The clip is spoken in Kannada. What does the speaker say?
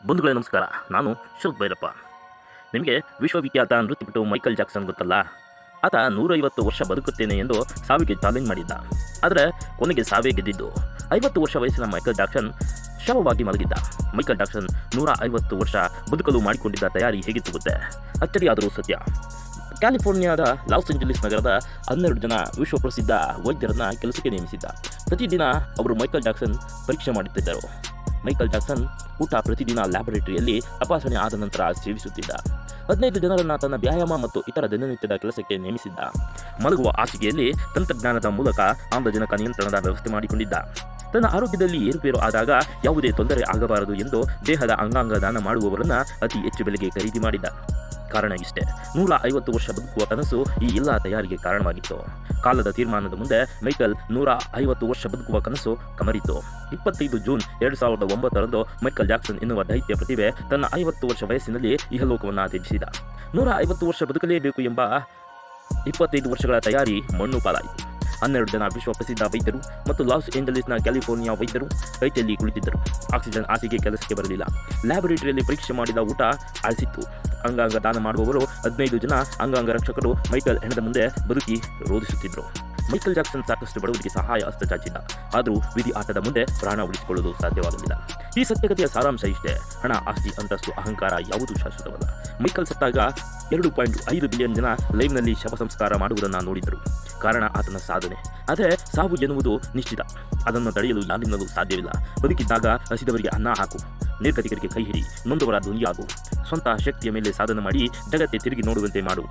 ಬಂಧುಗಳೇ ನಮಸ್ಕಾರ. ನಾನು ಶರತ್ ಭೈರಪ್ಪ. ನಿಮಗೆ ವಿಶ್ವವಿಖ್ಯಾತ ನೃತ್ಯಪಟು ಮೈಕಲ್ ಜಾಕ್ಸನ್ ಗೊತ್ತಲ್ಲ? ಆತ 150 ವರ್ಷ ಬದುಕುತ್ತೇನೆ ಎಂದು ಸಾವಿಗೆ ಚಾಲೆಂಜ್ ಮಾಡಿದ್ದ. ಆದರೆ ಕೊನೆಗೆ ಸಾವೇ ಗೆದ್ದಿದ್ದು. 50 ವರ್ಷ ವಯಸ್ಸಿನ ಮೈಕಲ್ ಜಾಕ್ಸನ್ ಶವವಾಗಿ ಮಲಗಿದ್ದ. ಮೈಕಲ್ ಜಾಕ್ಸನ್ 150 ವರ್ಷ ಬದುಕಲು ಮಾಡಿಕೊಂಡಿದ್ದ ತಯಾರಿ ಹೇಗಿತ್ತು ಗೊತ್ತೇ? ಅಚ್ಚರಿಯಾದರೂ ಸತ್ಯ. ಕ್ಯಾಲಿಫೋರ್ನಿಯಾದ ಲಾಸ್ ಏಂಜಲೀಸ್ ನಗರದ 12 ಜನ ವಿಶ್ವಪ್ರಸಿದ್ಧ ವೈದ್ಯರನ್ನು ಕೆಲಸಕ್ಕೆ ನೇಮಿಸಿದ್ದ. ಪ್ರತಿದಿನ ಅವರು ಮೈಕಲ್ ಜಾಕ್ಸನ್ ಪರೀಕ್ಷೆ ಮಾಡುತ್ತಿದ್ದರು. ಮೈಕಲ್ ಜಾಕ್ಸನ್ ಊಟ ಪ್ರತಿದಿನ ಲ್ಯಾಬೊರೇಟರಿಯಲ್ಲಿ ತಪಾಸಣೆ ಆದ ನಂತರ ಸೇವಿಸುತ್ತಿದ್ದ. 15 ಜನರನ್ನು ತನ್ನ ವ್ಯಾಯಾಮ ಮತ್ತು ಇತರ ದಿನನಿತ್ಯದ ಕೆಲಸಕ್ಕೆ ನೇಮಿಸಿದ್ದ. ಮಲಗುವ ಹಾಸಿಗೆಯಲ್ಲಿ ತಂತ್ರಜ್ಞಾನದ ಮೂಲಕ ಆಮ್ಲಜನಕ ನಿಯಂತ್ರಣದ ವ್ಯವಸ್ಥೆ ಮಾಡಿಕೊಂಡಿದ್ದ. ತನ್ನ ಆರೋಗ್ಯದಲ್ಲಿ ಏರುಪೇರು ಆದಾಗ ಯಾವುದೇ ತೊಂದರೆ ಆಗಬಾರದು ಎಂದು ದೇಹದ ಅಂಗಾಂಗ ದಾನ ಮಾಡುವವರನ್ನು ಅತಿ ಹೆಚ್ಚು ಬೆಲೆಗೆ ಖರೀದಿ ಮಾಡಿದ್ದ. ಕಾರಣ ಇಷ್ಟೇ, 150 ವರ್ಷ ಬದುಕುವ ಕನಸು ಈ ಎಲ್ಲ ತಯಾರಿಗೆ ಕಾರಣವಾಗಿತ್ತು. ಕಾಲದ ತೀರ್ಮಾನದ ಮುಂದೆ ಮೈಕಲ್ 150 ವರ್ಷ ಬದುಕುವ ಕನಸು ಕಮರಿತ್ತು. 25 ಜೂನ್ 2009ರಂದು ಮೈಕಲ್ ಜಾಕ್ಸನ್ ಎನ್ನುವ ದೈತ್ಯ ಪ್ರತಿಭೆ ತನ್ನ 50 ವರ್ಷ ವಯಸ್ಸಿನಲ್ಲಿ ಇಹಲೋಕವನ್ನು ತ್ಯಜಿಸಿದ. 150 ವರ್ಷ ಬದುಕಲೇಬೇಕು ಎಂಬ 25 ವರ್ಷಗಳ ತಯಾರಿ ಮಣ್ಣು ಪಾಲಾಯಿತು. 12 ಜನ ವಿಶ್ವ ಪ್ರಸಿದ್ಧ ವೈದ್ಯರು ಮತ್ತು ಲಾಸ್ ಏಂಜಲೀಸ್ನ ಕ್ಯಾಲಿಫೋರ್ನಿಯಾ ವೈದ್ಯರು ಕೈತೆಯಲ್ಲಿ ಕುಳಿತಿದ್ದರು. ಆಕ್ಸಿಜನ್ ಹಾಸಿಗೆ ಕೆಲಸಕ್ಕೆ ಬರಲಿಲ್ಲ. ಲ್ಯಾಬೊರೇಟರಿಯಲ್ಲಿ ಪರೀಕ್ಷೆ ಮಾಡಿದ ಊಟ ಆಳಿಸಿತ್ತು. ಅಂಗಾಂಗ ದಾನ ಮಾಡುವವರು 15 ಜನ ಅಂಗಾಂಗ ರಕ್ಷಕರು ಮೈಕಲ್ ಹೆಣದ ಮುಂದೆ ಬದುಕಿ ರೋಧಿಸುತ್ತಿದ್ದರು. ಮೈಕಲ್ ಜಾಕ್ಸನ್ ಸಾಕಷ್ಟು ಬಡವರಿಗೆ ಸಹಾಯ ಹಸ್ತ ಚಾಚಿದ್ದ. ಆದರೂ ವಿಧಿ ಆಟದ ಮುಂದೆ ಪ್ರಾಣ ಉಳಿಸಿಕೊಳ್ಳಲು ಸಾಧ್ಯವಾಗಲಿಲ್ಲ. ಈ ಸತ್ಯಕಥೆಯ ಸಾರಾಂಶ ಇಷ್ಟೇ: ಹಣ, ಆಸ್ತಿ, ಅಂತಸ್ತು, ಅಹಂಕಾರ ಯಾವುದೂ ಶಾಶ್ವತವಲ್ಲ. ಮೈಕಲ್ ಸತ್ತಾಗ 2.5 ಬಿಲಿಯನ್ ಜನ ಲೈವ್ನಲ್ಲಿ ಶವ ಸಂಸ್ಕಾರ ಮಾಡುವುದನ್ನು ನೋಡಿದ್ದರು. ಕಾರಣ ಆತನ ಸಾಧನೆ. ಆದರೆ ಸಾವು ಎನ್ನುವುದು ನಿಶ್ಚಿತ. ಅದನ್ನು ತಡೆಯಲು ಯಾರಿಂದಲೂ ಸಾಧ್ಯವಿಲ್ಲ. ಬದುಕಿದ್ದಾಗ ಹಸಿದವರಿಗೆ ಅನ್ನ ಹಾಕು, ನಿರ್ಗತಿಕರಿಗೆ ಕೈ ಹಿಡಿ, ನೊಂದವರ ಧ್ವನಿಯಾಗು, ಸ್ವಂತ ಶಕ್ತಿಯ ಮೇಲೆ ಸಾಧನೆ ಮಾಡಿ ಜಗತ್ತೇ ತಿರುಗಿ ನೋಡುವಂತೆ ಮಾಡು.